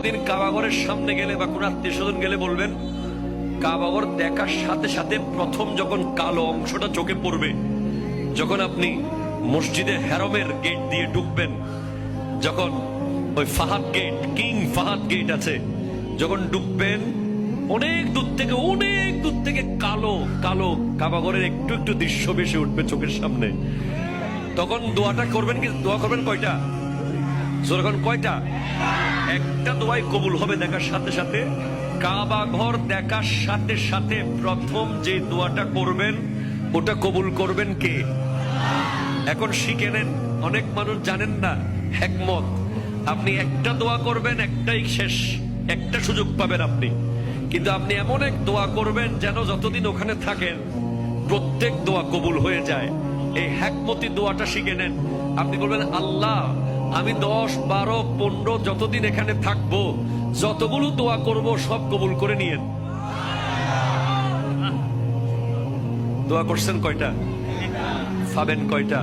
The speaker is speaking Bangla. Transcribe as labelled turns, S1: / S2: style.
S1: কোনোদিন কাবাঘরের সামনে গেলে বা কোনো আত্মীয় স্বজন গেলে বলবেন, কাবাঘর দেখার সাথে সাথে প্রথম যখন কালো অংশটা চোখে পড়বে, যখন আপনি মসজিদে হেরমের গেট দিয়ে ঢুকবেন, যখন ওই Fahad Gate, King Fahad Gate আছে, যখন ঢুকবেন অনেক দূর থেকে কালো কালো কাবাঘরের একটু একটু দৃশ্য ভেসে উঠবে চোখের সামনে। তখন দোয়াটা করবেন, কি দোয়া করবেন কয়টা? যখন কয়টা? একটা দোয়াই কবুল হবে দেখার সাথে সাথে। কাবা ঘর দেখার সাথে সাথে প্রথম যে দোয়াটা করবেন ওটা কবুল করবেন কে? এখন শিখে নেন, অনেক মানুষ জানেন না হিকমত। আপনি একটা দোয়া করবেন, একটাই শেষ, একটা সুযোগ পাবেন আপনি, কিন্তু আপনি এমন এক দোয়া করবেন যেন যতদিন ওখানে থাকেন প্রত্যেক দোয়া কবুল হয়ে যায়। এই হিকমতি দোয়াটা শিখে নেন। আপনি বলবেন, আল্লাহ আমি 10, 12, 15 যতদিন এখানে থাকবো, যতগুলো দোয়া করব সব কবুল করে নিয়েন। দোয়া করছেন কয়টা? পাবেন কয়টা?